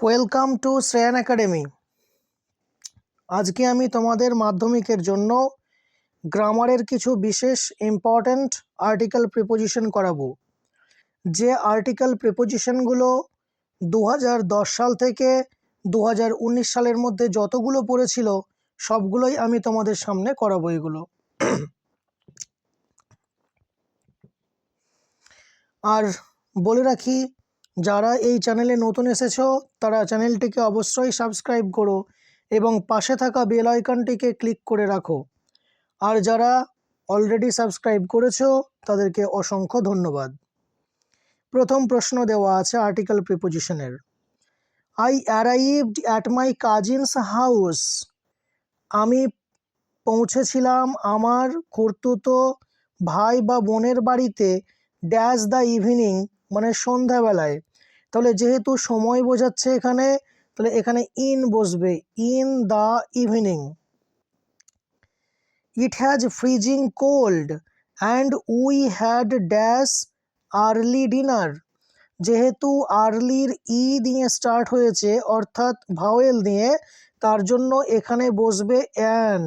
Welcome to Shreyan academy. আজকে আমি তোমাদের মাধ্যমিকের জন্য গ্রামারের কিছু বিশেষ ইম্পর্ট্যান্ট আর্টিকেল প্রিপোজিশন করাবো। যে আর্টিকেল প্রিপোজিশনগুলো 2010 সাল থেকে 2019 সালের মধ্যে যতগুলো পড়েছিল সবগুলোই আমি তোমাদের সামনে করাবো। এগুলো আর বলে রাখি, যারা এই চ্যানেলে নতুন এসেছো তারা চ্যানেলটিকে অবশ্যই সাবস্ক্রাইব করো এবং পাশে থাকা বেল আইকনটিকে ক্লিক করে রাখো। আর যারা অলরেডি সাবস্ক্রাইব করেছো তাদেরকে অসংখ্য ধন্যবাদ। প্রথম প্রশ্ন দেওয়া আছে আর্টিকেল প্রিপোজিশনের। I arrived at my cousin's house. আমি পৌঁছেছিলাম আমার খুড়তুতো ভাই বা বোনের বাড়িতে ড্যাশ দ্য ইভিনিং মানে সন্ধ্যাবেলায়। তাহলে যেহেতু সময় বোঝাচ্ছে এখানে, তাহলে এখানে ইন বসবে, in the evening. It has freezing cold and we had dash early dinner. যেহেতু আর্লির ই দিয়ে স্টার্ট হয়েছে অর্থাৎ ভাওয়েল দিয়ে, তার জন্য এখানে বসবে an.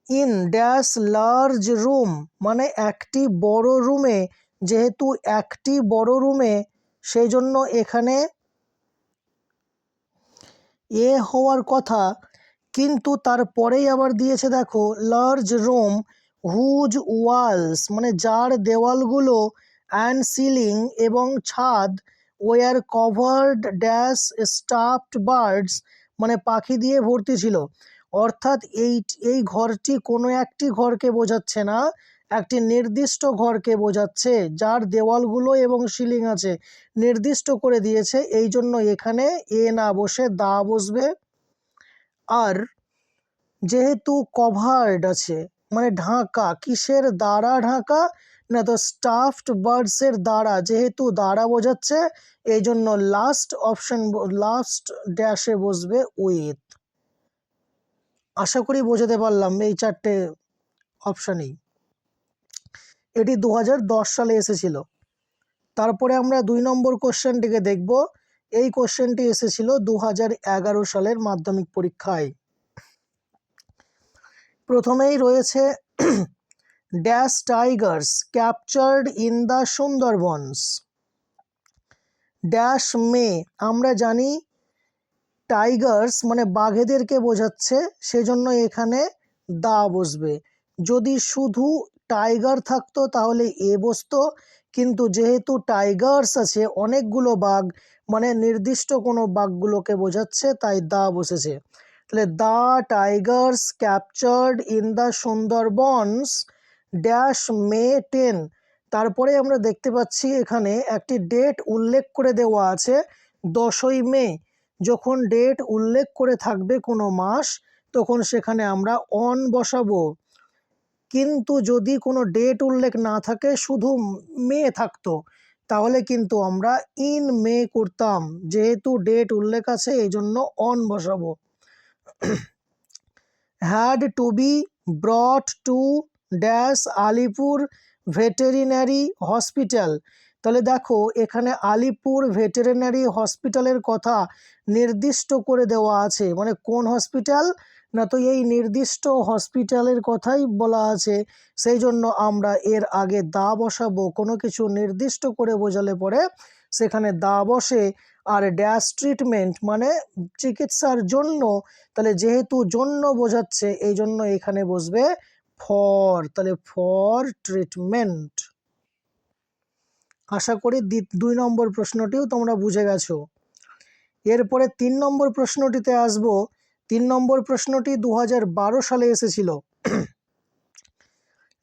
In dash large room মানে একটি বড় রুমে, যেহেতু একটি বড় রুমে সেই জন্য এখানে এ হওয়ার কথা, কিন্তু তারপরেই আবার দিয়েছে দেখো লার্জ রুম হুজ ওয়ালস মানে যার দেওয়ালগুলো অ্যান্ড সিলিং এবং ছাদ were covered dash stuffed birds মানে পাখি দিয়ে ভর্তি ছিল। অর্থাৎ এই ঘরটি কোনো একটি ঘরকে বোঝাচ্ছে না, একটি নির্দিষ্ট ঘরকে বোঝাচ্ছে যার দেওয়ালগুলো এবং সিলিং আছে, নির্দিষ্ট করে দিয়েছে। এই জন্য এখানে এ না বসে দা বসবে। আর যেহেতু কভার্ড আছে মানে ঢাকা, কিসের দ্বারা ঢাকা না, তো স্টাফড বার্ডসের দ্বারা, যেহেতু দ্বারা বোঝাচ্ছে এই জন্য লাস্ট অপশন লাস্ট ড্যাশে বসবে উইথ। আশা করি বোঝাতে পারলাম এই চারটে অপশানেই। এটি 2010 সালে এসেছিল। তারপরে আমরা 2 নম্বর কোশ্চেনটিকে দেখব। এই কোশ্চেনটি এসেছিল 2011 সালের মাধ্যমিক পরীক্ষায়। প্রথমেই রয়েছে dash tigers captured in the Sundarbans. Dash May আমরা জানি টাইগার্স মানে বাঘেদেরকে বোঝাচ্ছে, সেজন্য এখানে দা বসবে। যদি শুধু টাইগার থাকতো তাহলে এ বসতো, কিন্তু যেহেতু টাইগার্স আছে অনেকগুলো বাঘ মানে নির্দিষ্ট কোনো বাঘগুলোকে বোঝাচ্ছে, তাই দা বসেছে। তাহলে the tigers captured in the Sundarbans dash May 10। তারপরে আমরা দেখতে পাচ্ছি এখানে একটি ডেট উল্লেখ করে দেওয়া আছে 10ই মে। যখন ডেট উল্লেখ করে থাকবে কোনো মাস তখন সেখানে আমরা অন বসাবো, কিন্তু যদি কোনো ডেট উল্লেখ না থাকে শুধু মে থাকতো তাহলে কিন্তু আমরা ইন মে করতাম। যেহেতু ডেট উল্লেখ আছে এই জন্য অন বসাবো। Had to be brought to dash Alipur veterinary hospital. তাহলে দেখো এখানে আলিপুর ভেটেরিনারি হসপিটালের কথা নির্দিষ্ট করে দেওয়া আছে, মানে কোন হসপিটাল না, তো এই নির্দিষ্ট হসপিটালের কথাই বলা আছে, সেই জন্য আমরা এর আগে দা বসাবো। কোনো কিছু নির্দিষ্ট করে বোঝালে পরে সেখানে দা বসে। আর ড্যাশ ট্রিটমেন্ট মানে চিকিৎসার জন্য, তাহলে যেহেতু জন্য বোঝাচ্ছে এই জন্য এখানে বসবে ফর, তাহলে ফর ট্রিটমেন্ট। আশা করি 2 নম্বর প্রশ্নটিও তোমরা বুঝে গেছো। এরপরে 3 নম্বর প্রশ্নটিতে আসবো। 3 নম্বর প্রশ্নটি 2012 সালে এসেছিল।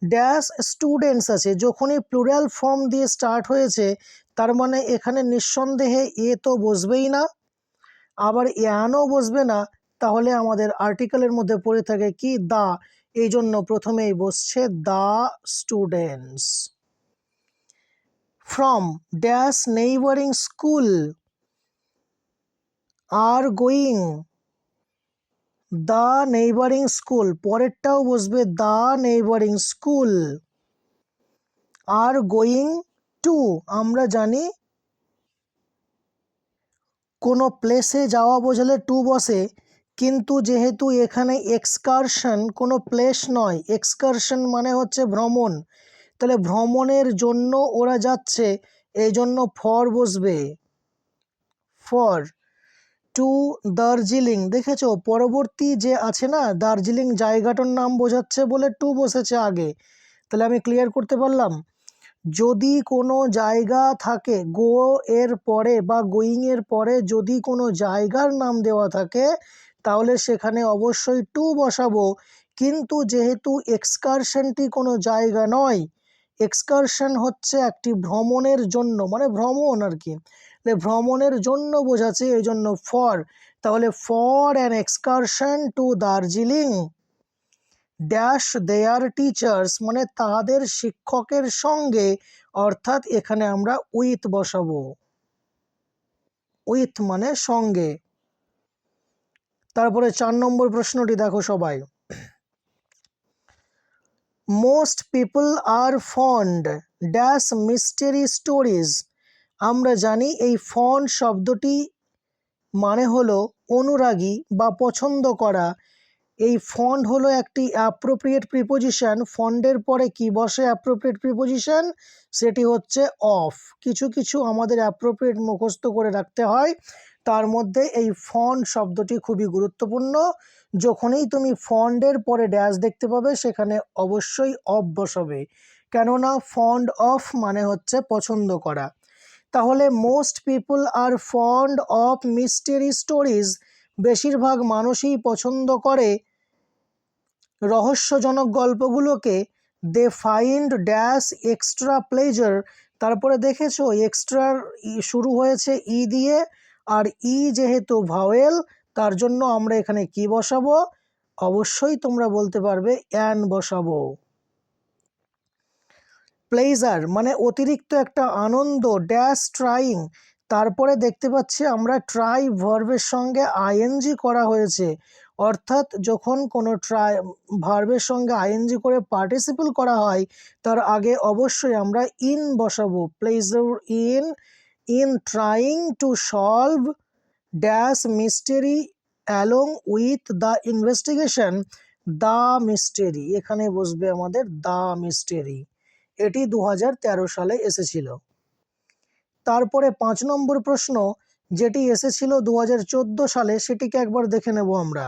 ড্যাশ স্টুডেন্টস আছে, যখনই প্লুরাল ফর্ম দিয়ে স্টার্ট হয়েছে তার মানে এখানে নিঃসন্দেহে এ তো বসবেই না, আবার এনও বসবে না, তাহলে আমাদের আর্টিকেলের মধ্যে পড়ে থাকে কি দা, এই জন্য প্রথমেই বসছে the students. From dash neighbouring school are going the neighbouring school, পরেরটাও বসবে the neighbouring school. Are going to আমরা জানি কোনো প্লেসে যাওয়া বোঝালে টু বসে, কিন্তু যেহেতু এখানে এক্সকারশন কোনো প্লেস নয়, এক্সকারশন মানে হচ্ছে ভ্রমণ, তাহলে ভ্রমণের জন্য ওরা যাচ্ছে, এই জন্য ফর বসবে। ফর টু দার্জিলিং, দেখেছো পরবর্তী যে আছে না দার্জিলিং জায়গাটার নাম বোঝাচ্ছে বলে টু বসেছে আগে। তাহলে আমি ক্লিয়ার করতে পারলাম, যদি কোনো জায়গা থাকে গো এর পরে বা গোয়িং এর পরে যদি কোনো জায়গার নাম দেওয়া থাকে তাহলে সেখানে অবশ্যই টু বসাবো। কিন্তু যেহেতু এক্সকারশনটি কোনো জায়গা নয়, এক্সকারশন হচ্ছে একটি ভ্রমণের জন্য, মানে ভ্রমণ আর কি, ভ্রমণের জন্য বোঝাচ্ছে, এই জন্য ফর। তাহলে for an excursion to Darjeeling dash their teachers, মানে তাদের শিক্ষকের সঙ্গে, অর্থাৎ এখানে আমরা উইথ বসাবো, উইথ মানে সঙ্গে। তারপরে 4 নম্বর প্রশ্নটি দেখো সবাই, most people are fond dash mystery stories. আমরা জানি এই ফন্ড শব্দটি মানে হলো অনুরাগী বা পছন্দ করা। এই ফন্ড হলো একটি অ্যাপ্রোপ্রিয়েট প্রিপোজিশন। ফন্ডের পরে কি বসে অ্যাপ্রোপ্রিয়েট প্রিপোজিশন? সেটি হচ্ছে অফ। কিছু কিছু আমাদের অ্যাপ্রোপ্রিয়েট মুখস্থ করে রাখতে হয়, তার মধ্যে এই ফন্ড শব্দটি খুবই গুরুত্বপূর্ণ। যখনই তুমি ফন্ডের পরে ড্যাশ দেখতে পাবে সেখানে অবশ্যই অফ বসাবে, কেননা ফন্ড অফ মানে হচ্ছে পছন্দ করা। তাহলে most people are fond of mystery stories, বেশিরভাগ মানুষই পছন্দ করে রহস্যজনক গল্পগুলোকে। They find dash extra pleasure, তারপরে দেখেছো এক্সট্রার শুরু হয়েছে ই দিয়ে, আর ই যেহেতু ভাওয়েল তার জন্য আমরা এখানে কি বসাবো? অবশ্যই তোমরা বলতে পারবে অ্যান বসাবো। প্লেজার মানে অতিরিক্ত একটা আনন্দ, ড্যাশ ট্রাইং, তারপরে দেখতে পাচ্ছি আমরা ট্রাই ভার্বের সঙ্গে আইএনজি করা হয়েছে, অর্থাৎ যখন কোনো ট্রাই ভার্বের সঙ্গে আইএনজি করে পার্টিসিপল করা হয় তার আগে অবশ্যই আমরা ইন বসাবো। Pleasure in, in trying to solve dash mystery along with the investigation the mystery, এখানে বসবে আমাদের দ্য মিস্টেরি। এটি 2013 সালে এসেছিল। তারপরে 5 নম্বর প্রশ্ন যেটি এসেছিল 2014 সালে, সেটিকে একবার দেখে নেব আমরা।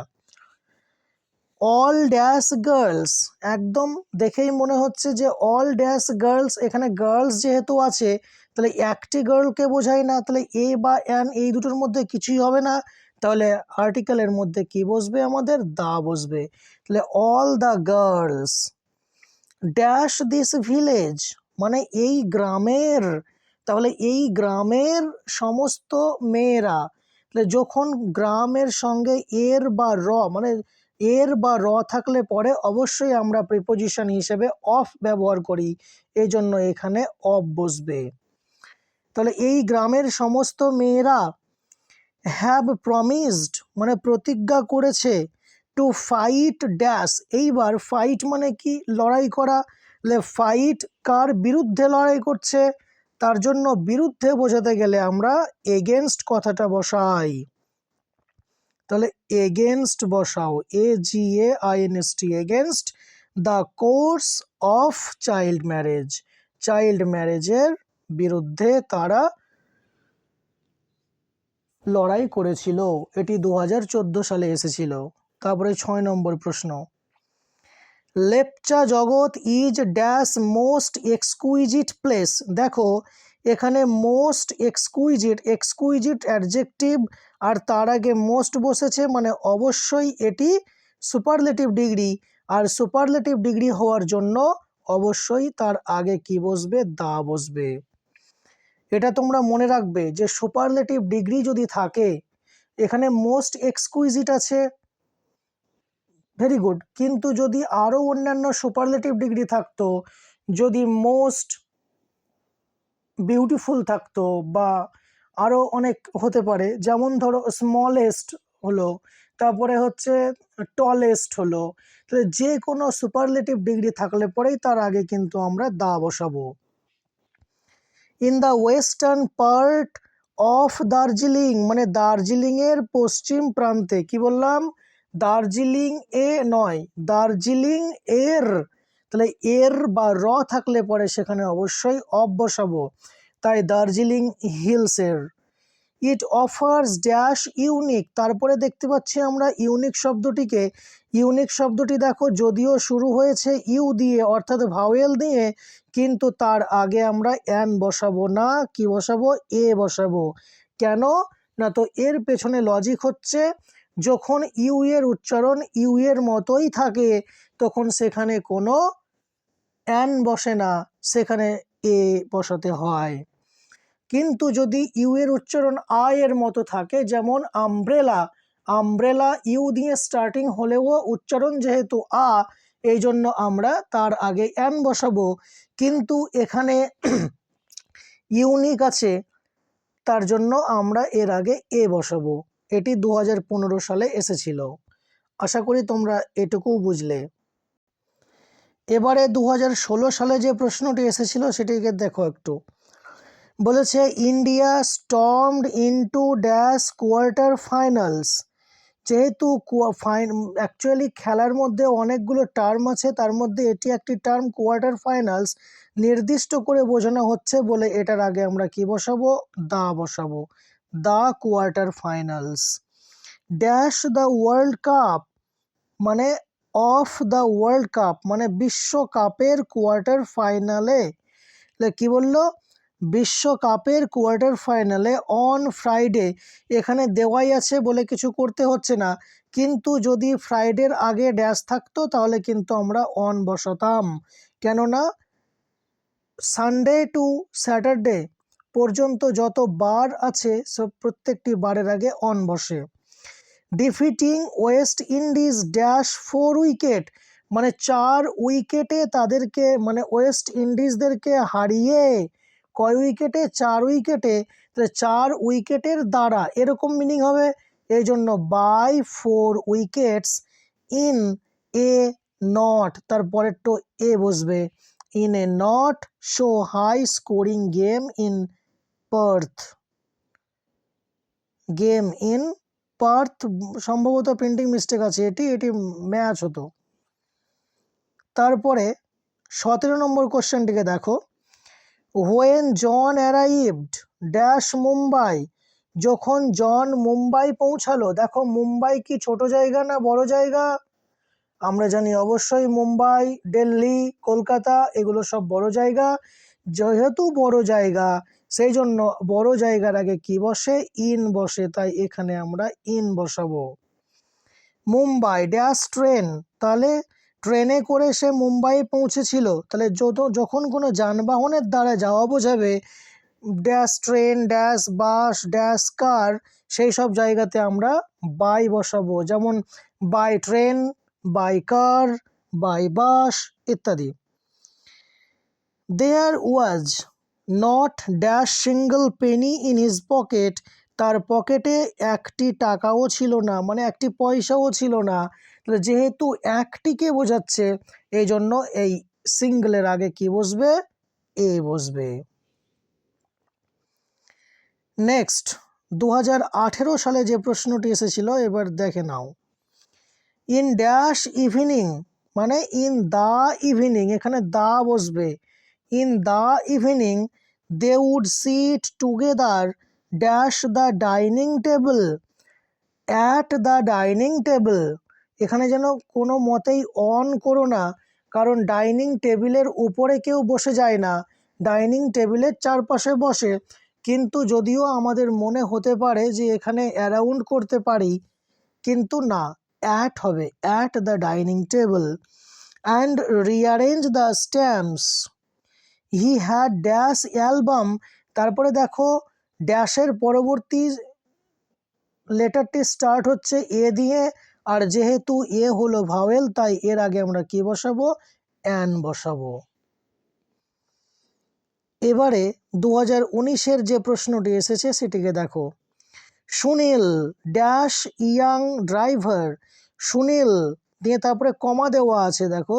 অল ড্যাশ গার্লস, একদম দেখেই মনে হচ্ছে যে অল ড্যাশ গার্লস, এখানে গার্লস যেহেতু আছে তাহলে একটি গার্লকে বোঝায় না, তাহলে এ বা অ্যান এই দুটোর মধ্যে কিছুই হবে না, তাহলে আর্টিকেলের মধ্যে কি বসবে আমাদের? দা বসবে। তাহলে all the girls dash this village, মানে এই গ্রামের, তাহলে এই গ্রামের সমস্ত মেয়েরা, তাহলে যখন গ্রামের সঙ্গে এর বা র, মানে এর বা র থাকলে পরে অবশ্যই আমরা প্রিপোজিশন হিসেবে অফ ব্যবহার করি, এই জন্য এখানে অফ বসবে। তাহলে এই গ্রামের সমস্ত মেয়েরা হ্যাভ প্রমিসড মানে প্রতিজ্ঞা করেছে, টু ফাইট ড্যাশ, এইবার ফাইট মানে কি? লড়াই করা। ফাইট কার বিরুদ্ধে লড়াই করছে? তার জন্য বিরুদ্ধে বোঝাতে গেলে আমরা এগেনস্ট কথাটা বসাই। তাহলে এগেনস্ট বসাও, AGAINST, against the course of child marriage, child ম্যারেজের বিরুদ্ধে তারা লড়াই করেছিল। এটি 2014 সালে এসেছিল। তারপরে 6 নম্বর প্রশ্ন, লেপচা জগৎ ইজ ড্যাশ মোস্ট এক্সকুইজিট প্লেস। দেখো এখানে মোস্ট এক্সকুইজিট, এক্সকুইজিট অ্যাডজেক্টিভ আর তার আগে মোস্ট বসেছে, মানে অবশ্যই এটি সুপারলেটিভ ডিগ্রি, আর সুপারলেটিভ ডিগ্রি হওয়ার জন্য অবশ্যই তার আগে কি বসবে? দা বসবে। এটা তোমরা মনে রাখবে যে সুপারলেটিভ ডিগ্রি যদি থাকে, এখানে মোস্ট এক্সকুইজিট আছে, ভেরি গুড, কিন্তু যদি আরও অন্যান্য সুপারলেটিভ ডিগ্রি থাকতো, যদি মোস্ট বিউটিফুল থাকতো বা আরও অনেক হতে পারে, যেমন ধরো স্মলেস্ট হলো, তারপরে হচ্ছে টলেস্ট হলো, তাহলে যে কোনো সুপারলেটিভ ডিগ্রি থাকলে পরেই তার আগে কিন্তু আমরা দা বসাবো। In the western part of Darjeeling মানে দার্জিলিংয়ের পশ্চিম প্রান্তে, কি বললাম, দার্জিলিং এ নয়, দার্জিলিং এর, তাহলে এর বা র থাকলে পরে সেখানে অবশ্যই অফ বসাবো, তাই দার্জিলিং হিলসের। ইট অফার্স ড্যাশ ইউনিক, তারপরে দেখতে পাচ্ছি আমরা ইউনিক শব্দটিকে। ইউনিক শব্দটি দেখো যদিও শুরু হয়েছে ইউ দিয়ে অর্থাৎ ভাওয়েল দিয়ে, কিন্তু তার আগে আমরা অ্যান বসাবো না, কি বসাবো, এ বসাবো। কেন না, তো এর পেছনে লজিক হচ্ছে যখন ইউ এর উচ্চারণ ইউ এর মতোই থাকে তখন সেখানে কোনো অ্যান বসে না, সেখানে এ বসাতে হয়। কিন্তু যদি ইউ এর উচ্চারণ আ এর মতো থাকে, যেমন আমব্রেলা, আমব্রেলা ইউ দিয়ে স্টার্টিং হলেও উচ্চারণ যেহেতু আ, এই জন্য আমরা তার আগে অ্যান বসাবো। কিন্তু এখানে ইউনিক আছে, তার জন্য আমরা এর আগে এ বসাবো। এটি 2015 সালে এসেছিল। আশা করি তোমরা এটুকু বুঝলে। এবারে 2016 সালে যে প্রশ্নটি এসেছিল সেটিকে দেখো একটু। বলেছে India stormed into dash quarter finals. যেহেতু অ্যাকচুয়ালি খেলার মধ্যে অনেকগুলো টার্ম আছে, তার মধ্যে এটি একটি টার্ম কোয়ার্টার ফাইনালস, নির্দিষ্ট করে বোঝানো হচ্ছে বলে এটার আগে আমরা কি বসাবো, দা বসাবো, the quarter finals. Dash the world cup মানে অফ দ্য ওয়ার্ল্ড কাপ মানে বিশ্বকাপের কোয়ার্টার ফাইনালে, কি বললো, বিশ্বকাপের কোয়ার্টার ফাইনালে অন ফ্রাইডে, এখানে দেওয়াই আছে বলে কিছু করতে হচ্ছে না, কিন্তু যদি ফ্রাইডের আগে ড্যাশ থাকতো তাহলে কিন্তু আমরা অন বসাতাম, কেননা সানডে টু স্যাটারডে পর্যন্ত যত বার আছে সব প্রত্যেকটি বারের আগে অন বসে। Defeating West Indies dash 4 wicket মানে 4 উইকেটে তাদেরকে মানে ওয়েস্ট ইন্ডিজদেরকে হারিয়ে, কয় উইকেটে, 4 উইকেটে, তাহলে 4 উইকেটের দ্বারা এরকম মিনিং হবে, এই জন্য by 4 wickets in a not, তারপরে তো এ বসবে, in a not show high scoring game in Perth, game in Perth, সম্ভবত প্রিন্টিং মিস্টেক আছে, এটি ম্যাচ হতো। তারপরে 17 নম্বর কোশ্চেনটিকে দেখো। When John arrived dash Mumbai, যখন জন মুম্বাই পৌঁছালো, দেখো মুম্বাই কি ছোট জায়গা না বড় জায়গা, আমরা জানি অবশ্যই মুম্বাই, দিল্লি, কলকাতা এগুলো সব বড় জায়গা, যেহেতু বড় জায়গা সেই জন্য বড় জায়গার আগে কি বসে, ইন বসে, তাই এখানে আমরা ইন বসাবো। মুম্বাই ড্যাশ ট্রেন, তাহলে ট্রেনে করে সে মুম্বাই পৌঁছেছিল, তাহলে যখন কোনো যানবাহনের দ্বারা যাওয়া বোঝাবে dash train dash bus dash car, সেই সব জায়গাতে আমরা বাই বসাবো, যেমন by train, by car, by bus ইত্যাদি। There was not dash single penny in his pocket, তার পকেটে একটি টাকাও ছিল না মানে একটি পয়সাও ছিল না, তাহলে যেহেতু একটিকে বোঝাচ্ছে এই জন্য এই সিঙ্গলের আগে কি বসবে, এ বসবে। নেক্সট 2018 সালে যে প্রশ্নটি এসেছিল এবার দেখে নাও। ইন ড্যাশ ইভিনিং মানে ইন দ্য ইভিনিং, এখানে দা বসবে, in the evening they would sit together dash the dining table, at the dining table, এখানে যেন কোনো মতেই অন করো না, কারণ ডাইনিং টেবিলের উপরে কেউ বসে যায় না, ডাইনিং টেবিলের চারপাশে বসে, কিন্তু যদিও আমাদের মনে হতে পারে যে এখানে অ্যারাউন্ড করতে পারি, কিন্তু না, অ্যাট হবে, at the dining table. And rearrange the stamps, he had dash album, তারপরে দেখো ড্যাশের পরবর্তী লেটারটি স্টার্ট হচ্ছে এ দিয়ে, আর যেহেতু এ হলো ভাওয়েল তাই এর আগে আমরা কি বসাবো, অ্যান বসাবো। এবারে 2019-এর যে প্রশ্নটি এসেছে সেটিকে দেখো। Sunil dash young driver, Sunil দিয়ে তারপরে কমা দেওয়া আছে, দেখো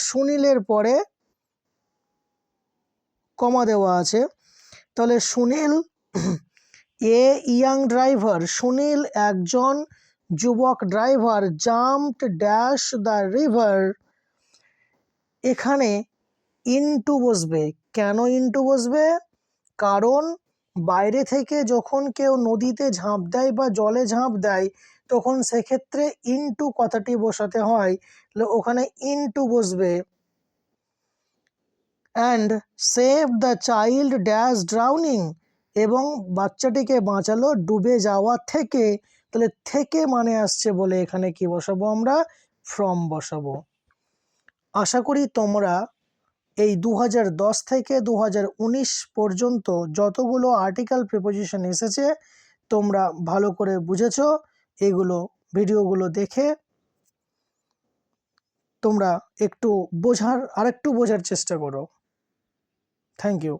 সুনীলের পরে কমা দেওয়া আছে, তাহলে Sunil a young driver, Sunil একজন যুবক driver, jumped dash the river. এখানে ইনটু বসবে। কেন ইনটু বসবে? কারণ বাইরে থেকে যখন কেউ নদীতে ঝাঁপ দেয় বা জলে ঝাঁপ দেয় তখন সেক্ষেত্রে ইনটু কথাটি বসাতে হয়, তাহলে ওখানে ইনটু বসবে। And save the child dash drowning, এবং বাচ্চাটিকে বাঁচালো ডুবে যাওয়া থেকে। তাহলে থেকে মানে আসছে বলে এখানে কি বসাবো আমরা? ফ্রম বসাবো। আশা করি তোমরা এই 2010 থেকে 2019 পর্যন্ত যতগুলো আর্টিকেল প্রিপোজিশন এসেছে তোমরা ভালো করে বুঝেছো। এগুলো ভিডিওগুলো দেখে তোমরা একটু আরেকটু বোঝার চেষ্টা করো। Thank you.